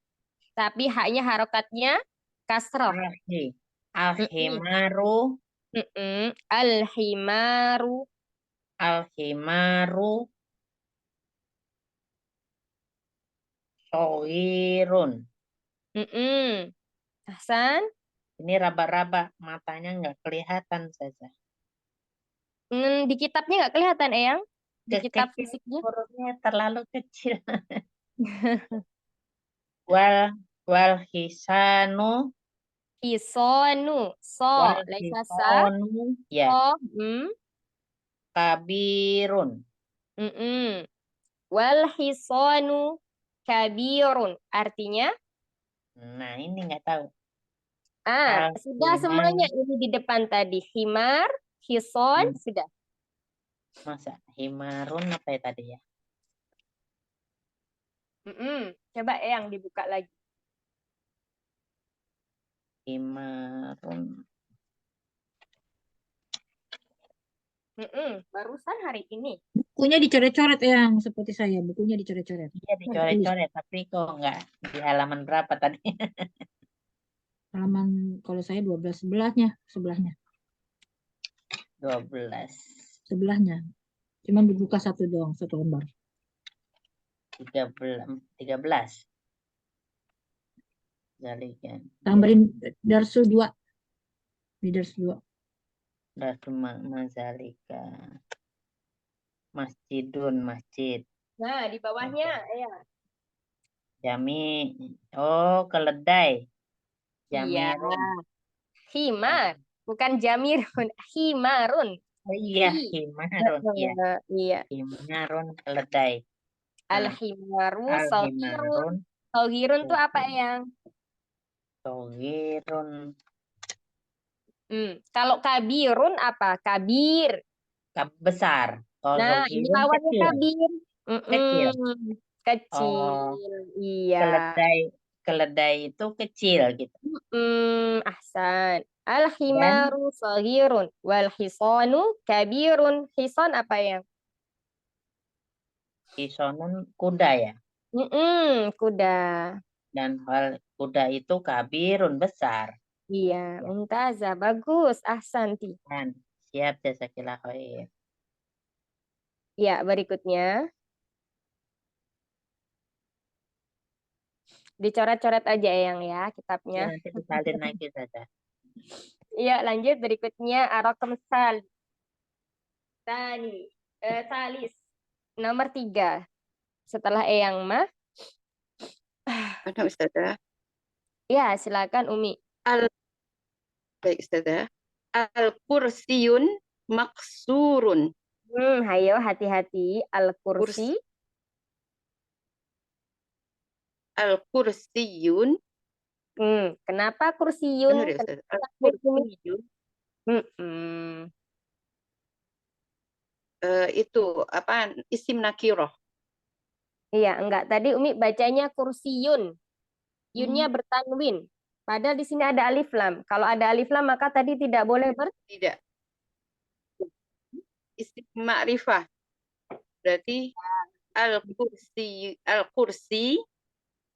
tapi haknya harokatnya kasroh. Al-himaru. Al-himaru. Al-himaru. Soghirun. Hasan? Ini raba-raba, matanya nggak kelihatan saja. Di kitabnya nggak kelihatan, Eyang? di kitab Kecil fisiknya. hurufnya terlalu kecil. Wal hisanu Hisonu. So. wal Laisa sa. hisanu ya So. kabirun. Wal hisonu kabirun. Artinya? Nah, ini nggak tahu. Sudah semuanya Himar. ini di depan tadi. Himar, hison, sudah. Masa himarun apa ya tadi ya? Coba yang dibuka lagi. Himarun. Barusan hari ini. Bukunya dicoret-coret yang seperti saya. Bukunya dicoret-coret. Iya dicoret-coret, tapi kok nggak di halaman berapa tadi? Halaman kalau saya 12 sebelahnya. 12. Sebelahnya. Cuman dibuka satu doang, satu lembar. 13. Zalikan. Tambahin darsu 2. Di darsu 2. Darsu mazalika. Masjidun, masjid. Nah, di bawahnya ya. Jami. Oh, keledai. Iya. Jamirun. Himar, bukan jamirun, himarun. Oh iya, himarun. Iya. Himarun, keledai. Al-himaru, Al-himarun. sogirun tuh apa yang? Sogirun. Kalau kabirun apa? Kabir. Besar. Kalau Nah, ini lawannya kecil. kabir. Kecil. Kecil. Iya. Keledai itu kecil gitu. Ahsan. Al-himaru sogirun. Wal hisonu kabirun. Hison apa yang? Hisonun kuda ya. Kuda. Dan kuda itu kabirun besar. Iya, mumtazah. Bagus. Ahsanti. Dan siap jazakillah khair. Ya, berikutnya. Dicoret-coret aja yang ya kitabnya. Ya, nanti disalin lagi saja. Iya, lanjut berikutnya ar-raqam Tani. Salis. Nomor 3. Setelah yang mah. Ada Ustazah. Ya, silakan Umi. Baik Ustazah. Al-kursiyun maksurun. Hayo hati-hati. Al-kursi. Al-kursiyun. Kenapa kursiyun? Benar ya Ustazah? Al-kursiyun. Itu apa? Isim nakiroh. Iya, enggak. Tadi Umi bacanya kursiyun. Yunnya bertanwin. Padahal di sini ada alif lam. Kalau ada alif lam maka tadi tidak boleh Tidak. Isim ma'rifah. Berarti al-kursi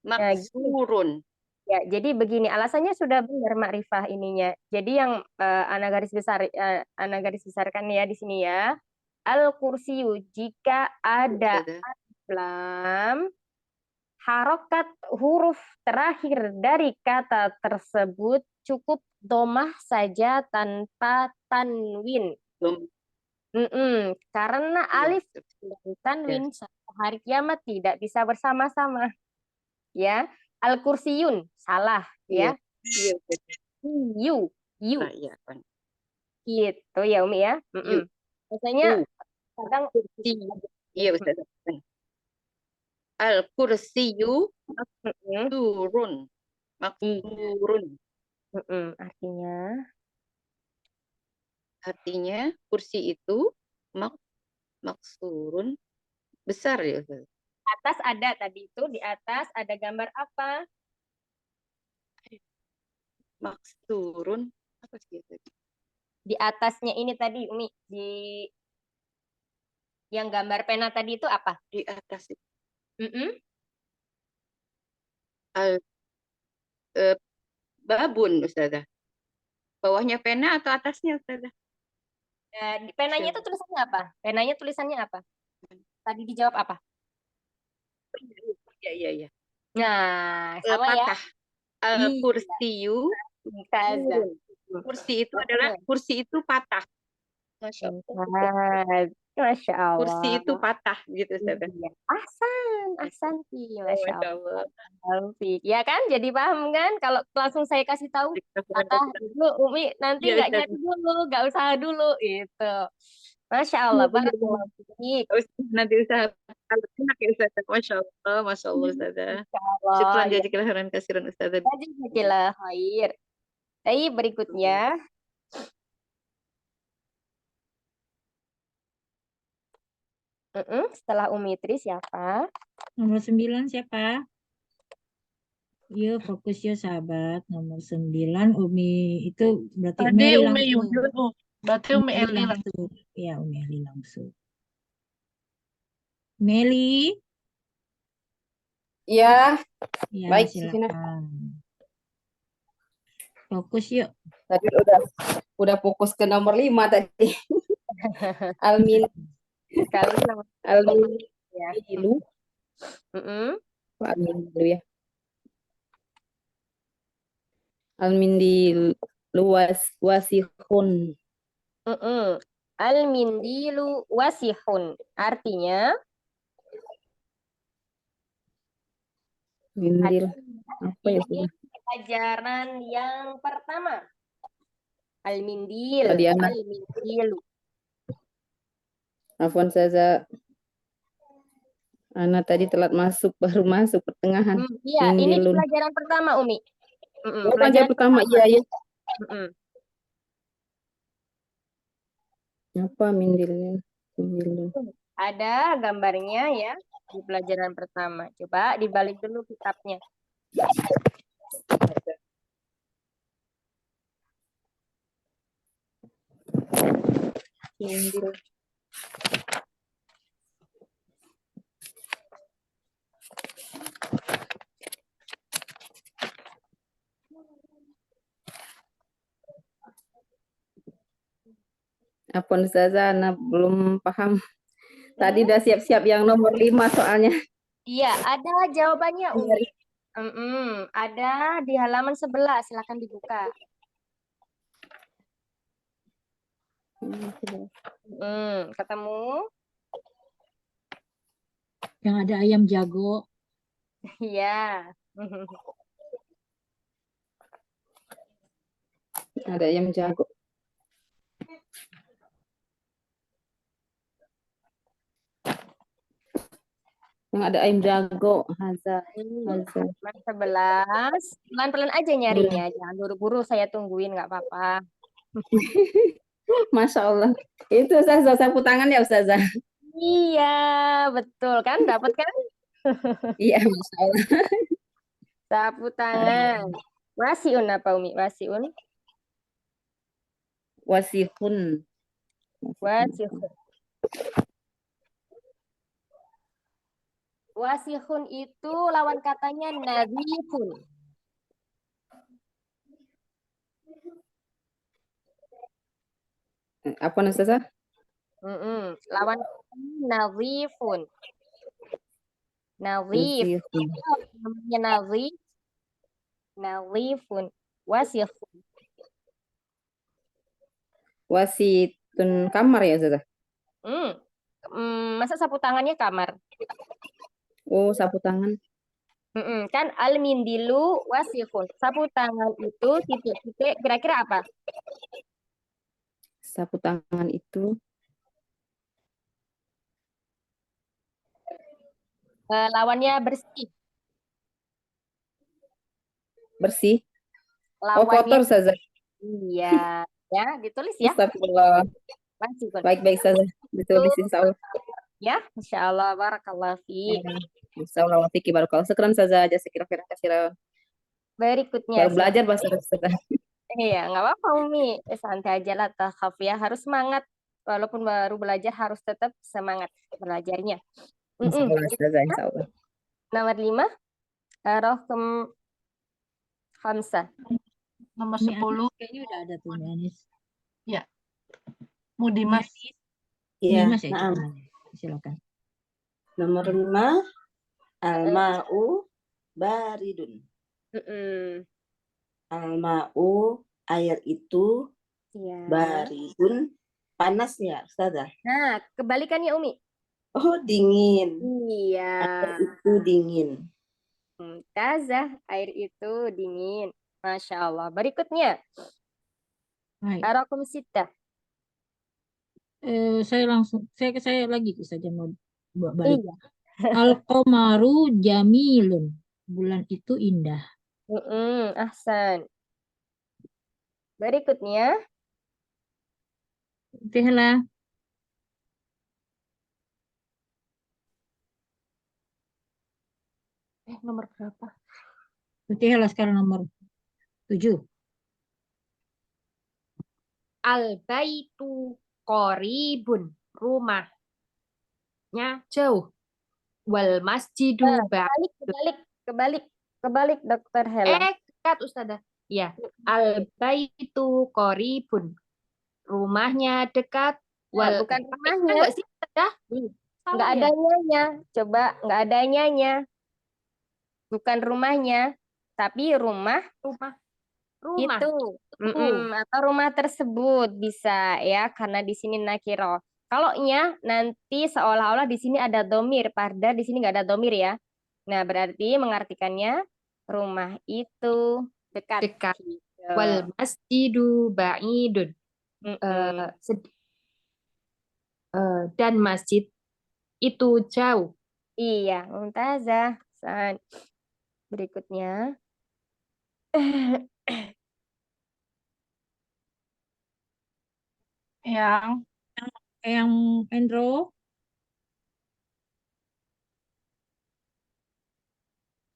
maksurun. Ya, jadi begini, alasannya sudah benar makrifah ininya. Jadi yang ana garis besarkan ya di sini ya. Al-kursiyu jika ada alif lam, harokat huruf terakhir dari kata tersebut cukup domah saja tanpa tanwin. Karena alif dan tanwin sampai hari kiamat tidak bisa bersama-sama. Ya, al-kursiyun salah ya. You. Gitu ya Umi ya. Biasanya kadang Iya Ustaz. Al-kursiyu maksurun. Maksurun. Artinya kursi itu maksurun besar ya Ustaz. Atas ada tadi itu, di atas ada gambar apa? Maksurun apa sih tadi? Di atasnya ini tadi Umi, di yang gambar pena tadi itu apa? Di atas itu. Babun Ustazah. Bawahnya pena atau atasnya Ustazah? Di penanya itu tulisannya apa? Penanya tulisannya apa? Tadi dijawab apa? Iya. Nah, sama ya. Al-kursiyu. Kursi itu adalah kursi itu patah. Masya Allah. Masya Kursi Allah. itu patah gitu Ustazah. Iya. Ahsanti, Oh, Masya Masya Allah. Allah. Ya kan, jadi paham kan? Kalau langsung saya kasih tahu patah dulu, Umi nanti Iya nggak Ustazah. nyari dulu, nggak usaha dulu, itu. Masya Allah, Iya, bener, bener. barakallahu fiik. Nanti usaha kalau enak ya Ustazah. Masya Allah Ustazah. Masya Allah, Syukran ya. jazakallahu khairan kasiran Ustazah. Jazakallah khair. Baik, berikutnya. Setelah Umi Tri siapa? Nomor 9 siapa? Yuk fokus ya sahabat. Nomor 9 Umi itu berarti Tadi Meli Umi langsung. Yuyun, berarti Umi Eli langsung. Ya, Umi Eli langsung. Meli. Ya, Ya, baik, Sifina. silakan. Fokus yuk. Tadi udah fokus ke nomor 5 tadi. Almin. Sekali nomor Almin ya. dulu. Almin dulu ya. Almin di wasihun. Al-mindilu wasihun. Artinya Mindil. Apa ya ini pelajaran yang pertama. Al-mindil. Tadi anak. Al-mindilu. Afwan Saza. Anak tadi telat masuk, baru masuk pertengahan. Iya, ini Mindilun. pelajaran pertama, Umi. Pelajaran pertama, iya. Apa mindilnya? Mindilun. Ada gambarnya ya di pelajaran pertama. Coba dibalik dulu kitabnya. Mindil. Apa Ustazah, Ana belum paham. Tadi udah siap-siap yang nomor 5 soalnya. Iya, ada jawabannya, Umi. Ada di halaman 11, silakan dibuka. Ketemu? Yang ada ayam jago. Iya. Ada ayam jago. Yang ada ayam jago, Haza. Halaman 11. Pelan-pelan aja nyarinya, jangan buru-buru, saya tungguin, nggak apa-apa. Masya Allah. Itu Ustazah, sapu tangan ya Ustazah? Iya, betul kan? Dapat kan? Iya, Masya Allah. Sapu tangan. Wasiun apa, Umi? Wasiun? Wasihun. Wasihun. Wasihun itu lawan katanya nadhifun. Apa Ustazah? Lawan nadhifun. Nadhif. Namanya nadhif. Nadhifun. Wasihun. Wasitun kamar ya Ustazah? Masa sapu tangannya kamar? Oh, sapu tangan. Kan al-mindilu wasihun. Sapu tangan itu titik-titik kira-kira apa? Sapu tangan itu lawannya bersih. Bersih. Lawannya kotor Ustazah. Iya, ya, ditulis ya. Astagfirullah. Baik Ustazah. Ditulis insyaallah. Ya, insyaallah barakallahu fiik. Insyaallah wa fiki barakallahu. Syukran Ustazah, jazakallahu khairan katsiran. Berikutnya. Baru belajar bahasa Ustazah. Iya, nggak apa-apa Umi. Santai aja lah, takhaf ya. Harus semangat. Walaupun baru belajar harus tetap semangat belajarnya. Insyaallah Ustazah, insyaallah. Nomor 5. Rohkem Hamzah. Nomor 10. Kayaknya udah ada tuh, Anis. Ya. Mudimas. Iya, Dimas ya, nah. silakan. Nomor 5, al-ma'u baridun. Al-ma'u, air itu, baridun, panas ya, Ustazah? Nah, kebalikannya Umi. Oh, dingin. Iya. Air itu dingin. Mumtazah, air itu dingin. Masya Allah. Berikutnya. Baik. Arakum sittah. Saya lagi saja mau buat balik. Iya. Al-qamaru jamilun. Bulan itu indah. Ahsan. Berikutnya. Fihla. Nomor berapa? Fihla sekarang nomor 7. Al-baitu qoribun. Rumahnya jauh. Wal masjidu Kebalik, Dokter Hela. dekat Ustazah. Ya, al-baitu qoribun. Rumahnya dekat. Nah, bukan rumahnya. Enggak sih, Ustazah? Nggak Salah ada ya? nyanya. Coba, nggak ada nyanya. Bukan rumahnya, tapi rumah Rumah. itu. Atau rumah tersebut bisa ya, karena di sini nakiro. Kalau nya nanti seolah-olah di sini ada domir, pada di sini nggak ada domir ya. Nah, berarti mengartikannya rumah itu dekat. Gitu. Wal masjidu ba'idun. Dan masjid itu jauh. Iya, Mumtazah. Berikutnya. Yang Endro.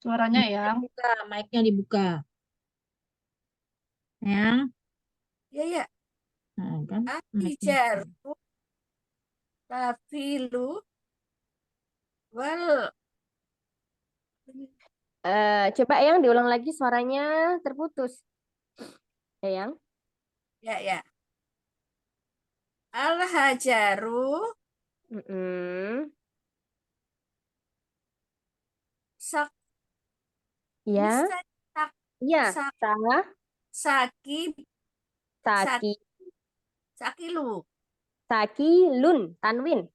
Suaranya yang. Mic-nya dibuka. Yang. Ya. Nah, kan? Al-hijaru tafilu wal Coba yang diulang lagi, suaranya terputus. Yang. ya. Al-hajaru sak Ya. bisa Ya. sakilu. Sakilun, tanwin.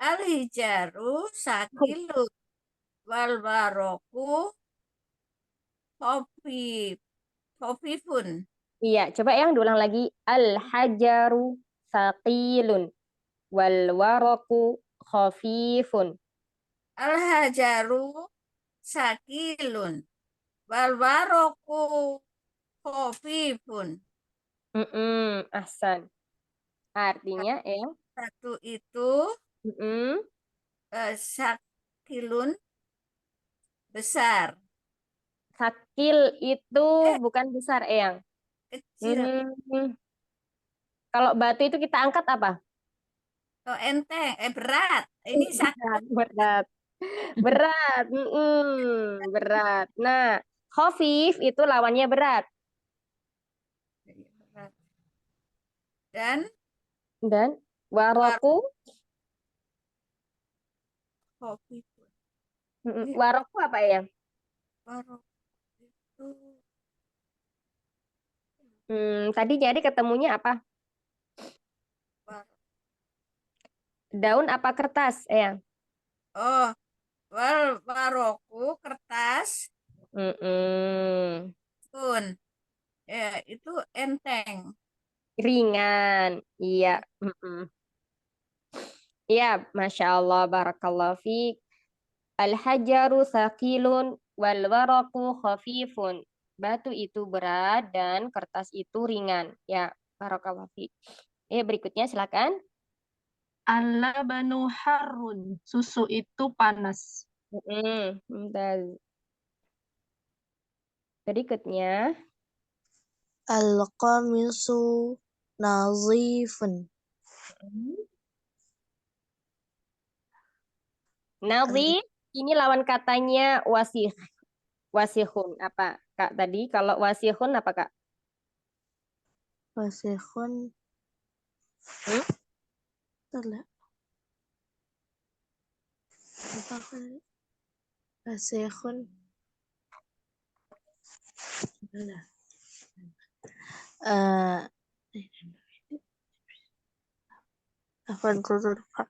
Al-hijaru sakilu wal baroku khafifun. Iya, coba yang diulang lagi. Al-hajaru saqilun wal waraku khafifun. Al-hajaru sakilun wal baroku khafifun. Ahsan. Artinya yang satu itu sakilun besar. Sakil itu bukan besar, Eyang. Kecil. Kalau batu itu kita angkat apa? Oh, enteng, berat. Ini sakit. Berat. Berat. Berat. Nah, khafif itu lawannya berat. Dan waroku khafifun. Waroku apa ya? Waroku itu tadi jadi ketemunya apa? Daun apa kertas, Eyang? Oh, waroku kertas. Pun. Ya, itu enteng. Ringan. Iya. Iya, Masya Allah, Barakallahu fiik. Al-hajaru thaqilun wal waraku khafifun. Batu itu berat dan kertas itu ringan. Ya, Barakallahu fiik. Berikutnya silakan. Al-labanu harun. Susu itu panas. Berikutnya. Al-qamisu nazifun. Nazif, ini lawan katanya wasih. Wasihun. Apa, Kak, tadi? Kalau wasihun apa, Kak? Wasihun. Wasihun. betul Kak.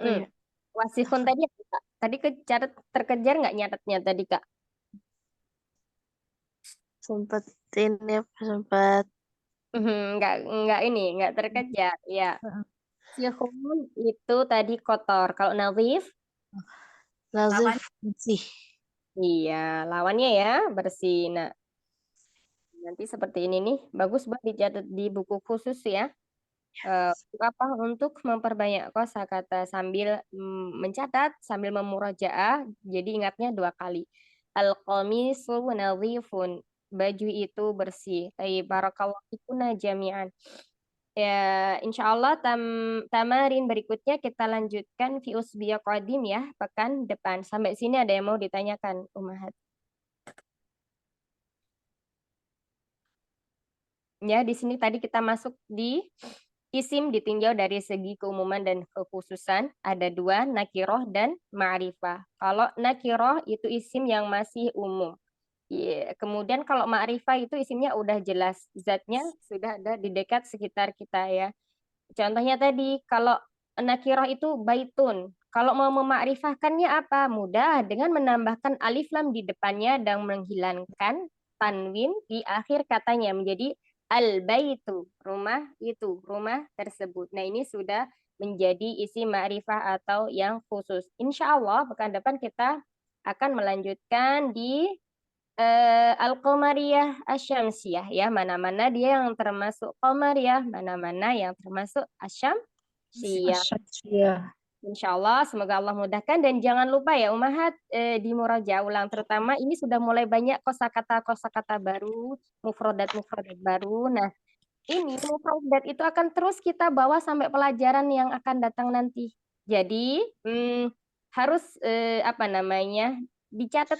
Mm. Wasifun tadi apa, Kak? Tadi cara terkejar nggak nyatetnya tadi, Kak? Sempat ini sempat nggak terkejar. Ya. Sihun itu tadi kotor. Kalau nazif, nazif bersih. iya, lawannya ya bersih. Nah, nanti seperti ini nih, bagus buat dicatat di buku khusus ya. Untuk apa? Untuk memperbanyak kosakata sambil mencatat, sambil memurojaah. Jadi ingatnya 2 kali. Al-qamisu nadhifun. Baju itu bersih. Barakallahu fikuna jami'an. Ya, insya Allah tamarin berikutnya kita lanjutkan fi usbiya qadim ya, pekan depan. Sampai sini ada yang mau ditanyakan, Ummahat? Ya, di sini tadi kita masuk di isim ditinjau dari segi keumuman dan kekhususan. Ada 2, nakiroh dan ma'rifah. Kalau nakiroh itu isim yang masih umum. Kemudian kalau ma'rifah itu isimnya udah jelas. Zatnya sudah ada di dekat sekitar kita ya. Contohnya tadi, kalau nakiroh itu baitun. Kalau mau memakrifahkannya apa? Mudah, dengan menambahkan alif lam di depannya dan menghilangkan tanwin di akhir katanya menjadi al-baitu, rumah itu, rumah tersebut. Nah, ini sudah menjadi isi ma'rifah atau yang khusus. Insya Allah, pekan depan kita akan melanjutkan di Al-Qamariyah Asyamsiyah ya, mana-mana dia yang termasuk Qamariyah, mana-mana yang termasuk Asyamsiyah. Insya Allah, semoga Allah mudahkan dan jangan lupa ya Ummahat di murajaah ulang, terutama ini sudah mulai banyak kosakata baru, mufrodat baru. Nah, ini mufrodat itu akan terus kita bawa sampai pelajaran yang akan datang nanti. Jadi harus dicatat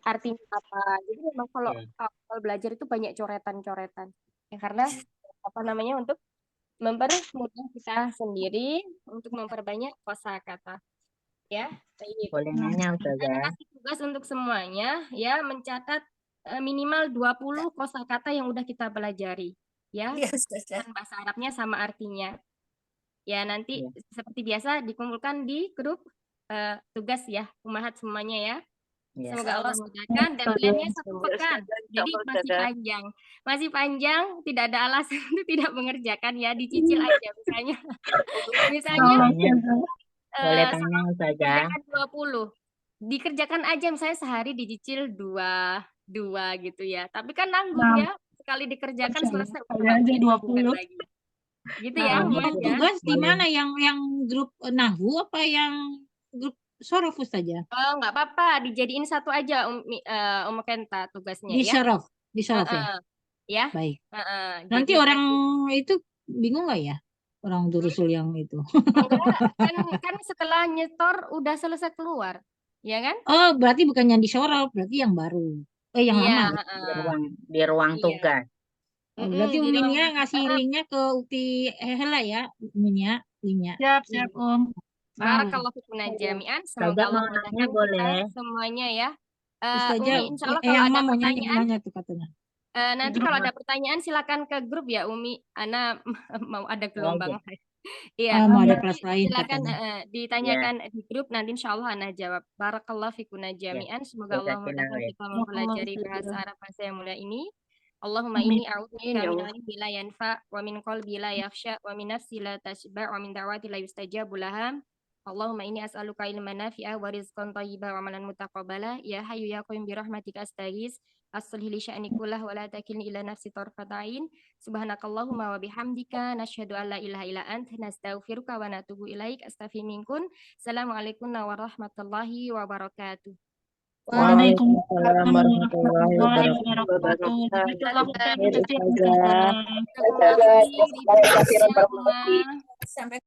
artinya apa. Jadi memang kalau belajar itu banyak coretan-coretan. Ya, karena untuk mempermudah kita sendiri untuk memperbanyak kosakata. Ya, Boleh nanya, Ustazah? kasih tugas untuk semuanya ya, mencatat minimal 20 kosakata yang udah kita pelajari. Ya, dan bahasa Arabnya sama artinya. Ya, nanti seperti biasa dikumpulkan di grup tugas ya, Ummahat semuanya ya. Semoga Allah mudahkan dan pilihannya 1 pekan. Jadi masih panjang, tidak ada alasan untuk tidak mengerjakan ya, dicicil aja misalnya. Boleh tanya saja. 20. Dikerjakan aja misalnya sehari dicicil 2 gitu ya. Tapi kan nanggung ya, sekali dikerjakan selesai aja 20 lagi. Gitu ya. Tugas di mana, yang grup Nahwu apa yang grup Sorof saja? Oh, nggak apa-apa, dijadiin 1 aja Kenta tugasnya Di ya. Di Sorof ya. Ya. Baik. Nanti orang itu bingung nggak ya? Orang Durusul yang itu. Enggak, kan setelah nyetor udah selesai keluar. Ya kan? Oh, berarti bukan yang di Sorof, berarti yang baru. Yang lama. Di ruang tugas. Oh, berarti Uminya ngasih linknya ke Ukti Hela ya, Uminya linknya. Siap Om. Barakallahu fikuna jami'an. Semoga Allah mudahkan kita semuanya ya. Insya Allah kalau ada pertanyaan, nanti kalau ada pertanyaan silakan ke grup ya Umi. Ana mau ada gelombang. Iya. Mau ada kelas lain. Silakan ditanyakan di grup, nanti insya Allah Ana jawab. Barakallahu fikuna jami'an. Semoga Allah mudahkan kita mempelajari bahasa Arab bahasa yang mulia ini. Allahumma inni a'udzubika min ilmin la yanfa wa min qalbi la yakhsha wa min nafsi la tashba wa min da'wati la yustajabu laha. Allahumma inni as'aluka ilman nafi'a wa rizqan thayyiban wa amalan mutaqabbala. Ya hayyu ya qayyum bi rahmatika astaghits. Aslih li sya'ni kullahu wa la takilni ila nafsi tarfata ain. Subhanakallahumma wa bihamdika nasyhadu an la ilaha illa anta nastaghfiruka wa natubu ilaik. Astaghfiru minkum. Assalamualaikum warahmatullahi wabarakatuh. Waalaikumsalam warahmatullahi wabarakatuh. Sampai